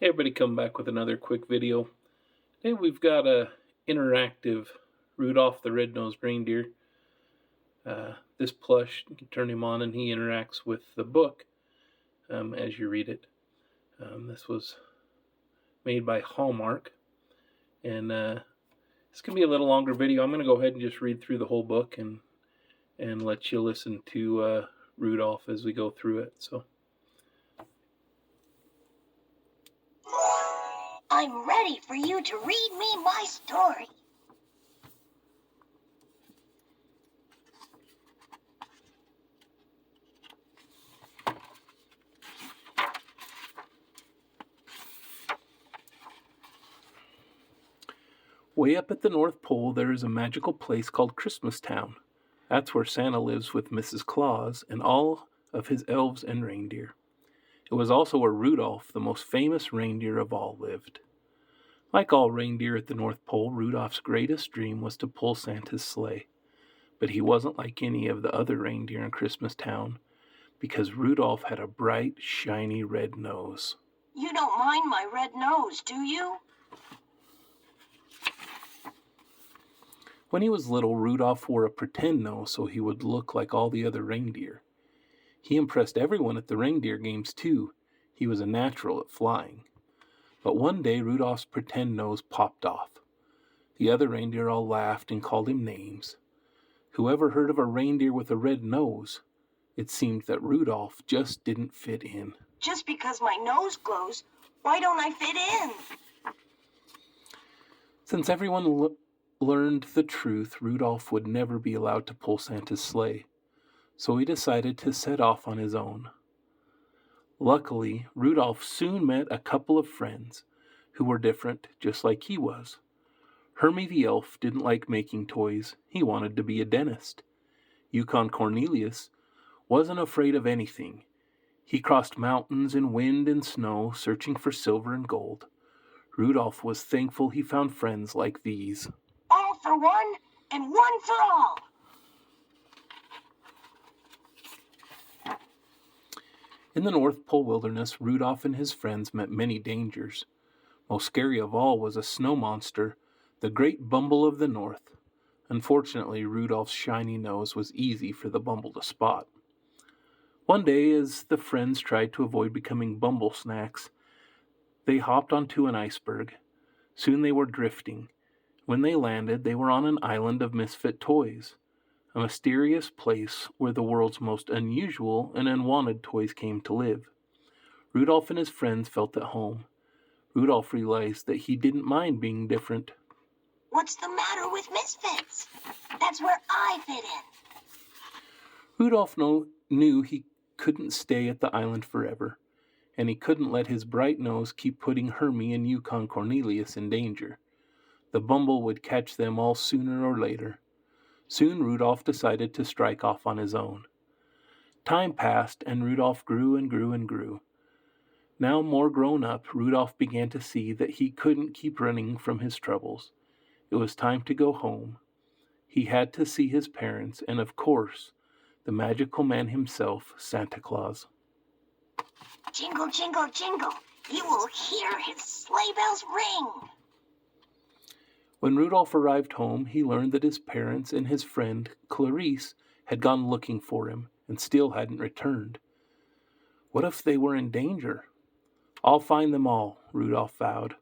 Hey everybody, come back with another quick video. Today we've got a interactive Rudolph the Red-Nosed Reindeer. This plush, you can turn him on and he interacts with the book as you read it. This was made by Hallmark, and it's going to be a little longer video. I'm going to go ahead and just read through the whole book and let you listen to Rudolph as we go through it. So. I'm ready for you to read me my story. Way up at the North Pole, there is a magical place called Christmas Town. That's where Santa lives with Mrs. Claus and all of his elves and reindeer. It was also where Rudolph, the most famous reindeer of all, lived. Like all reindeer at the North Pole, Rudolph's greatest dream was to pull Santa's sleigh. But he wasn't like any of the other reindeer in Christmas Town, because Rudolph had a bright, shiny red nose. You don't mind my red nose, do you? When he was little, Rudolph wore a pretend nose so he would look like all the other reindeer. He impressed everyone at the reindeer games, too. He was a natural at flying. But one day, Rudolph's pretend nose popped off. The other reindeer all laughed and called him names. Whoever heard of a reindeer with a red nose? It seemed that Rudolph just didn't fit in. Just because my nose glows, why don't I fit in? Since everyone learned the truth, Rudolph would never be allowed to pull Santa's sleigh. So he decided to set off on his own. Luckily, Rudolph soon met a couple of friends who were different, just like he was. Hermie the elf didn't like making toys. He wanted to be a dentist. Yukon Cornelius wasn't afraid of anything. He crossed mountains in wind and snow, searching for silver and gold. Rudolph was thankful he found friends like these. All for one and one for all. In the North Pole wilderness, Rudolph and his friends met many dangers. Most scary of all was a snow monster, the Great Bumble of the North. Unfortunately, Rudolph's shiny nose was easy for the Bumble to spot. One day, as the friends tried to avoid becoming Bumble snacks, they hopped onto an iceberg. Soon they were drifting. When they landed, they were on an island of misfit toys, a mysterious place where the world's most unusual and unwanted toys came to live. Rudolph and his friends felt at home. Rudolph realized that he didn't mind being different. What's the matter with misfits? That's where I fit in. Rudolph knew he couldn't stay at the island forever, and he couldn't let his bright nose keep putting Hermie and Yukon Cornelius in danger. The Bumble would catch them all sooner or later. Soon Rudolph decided to strike off on his own. Time passed, and Rudolph grew and grew and grew. Now more grown up, Rudolph began to see that he couldn't keep running from his troubles. It was time to go home. He had to see his parents, and of course, the magical man himself, Santa Claus. Jingle, jingle, jingle. You will hear his sleigh bells ring. When Rudolph arrived home, he learned that his parents and his friend, Clarice, had gone looking for him and still hadn't returned. What if they were in danger? I'll find them all, Rudolph vowed.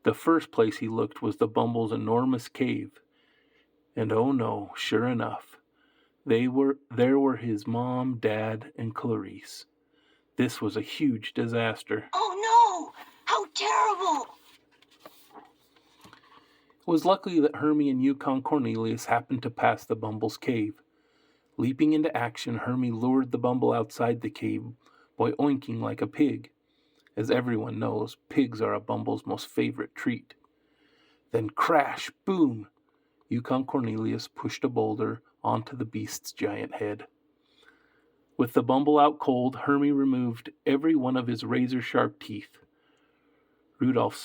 The first place he looked was the Bumble's enormous cave. And oh no, sure enough, there were his mom, dad, and Clarice. This was a huge disaster. Oh no! How terrible! It was lucky that Hermie and Yukon Cornelius happened to pass the Bumble's cave. Leaping into action, Hermie lured the Bumble outside the cave by oinking like a pig. As everyone knows, pigs are a Bumble's most favorite treat. Then crash, boom! Yukon Cornelius pushed a boulder onto the beast's giant head. With the Bumble out cold, Hermie removed every one of his razor-sharp teeth. Rudolph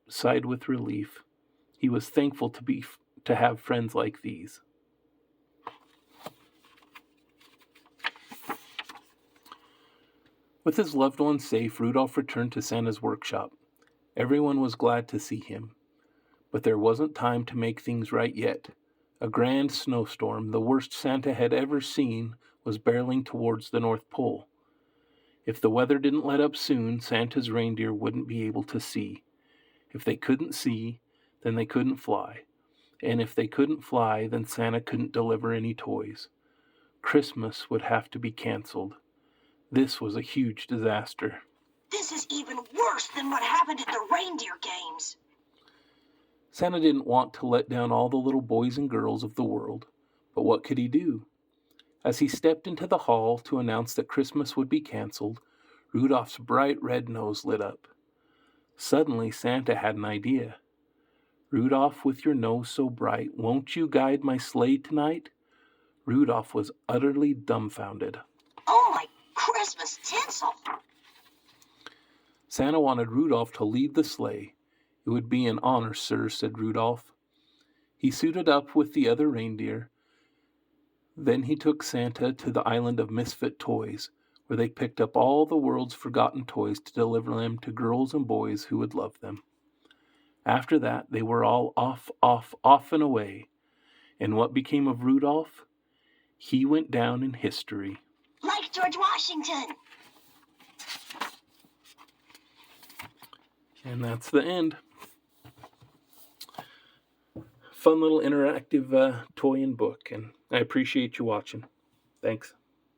sighed with relief. He was thankful to have friends like these. With his loved ones safe, Rudolph returned to Santa's workshop. Everyone was glad to see him. But there wasn't time to make things right yet. A grand snowstorm, the worst Santa had ever seen, was barreling towards the North Pole. If the weather didn't let up soon, Santa's reindeer wouldn't be able to see. If they couldn't see, then they couldn't fly. And if they couldn't fly, then Santa couldn't deliver any toys. Christmas would have to be canceled. This was a huge disaster. This is even worse than what happened at the reindeer games. Santa didn't want to let down all the little boys and girls of the world, but what could he do? As he stepped into the hall to announce that Christmas would be canceled, Rudolph's bright red nose lit up. Suddenly, Santa had an idea. "Rudolph, with your nose so bright, won't you guide my sleigh tonight?" Rudolph was utterly dumbfounded. Oh, my Christmas tinsel! Santa wanted Rudolph to lead the sleigh. "It would be an honor, sir," said Rudolph. He suited up with the other reindeer. Then he took Santa to the island of misfit toys, where they picked up all the world's forgotten toys to deliver them to girls and boys who would love them. After that, they were all off and away. And what became of Rudolph? He went down in history. Like George Washington. And that's the end. Fun little interactive toy and book, and I appreciate you watching. Thanks.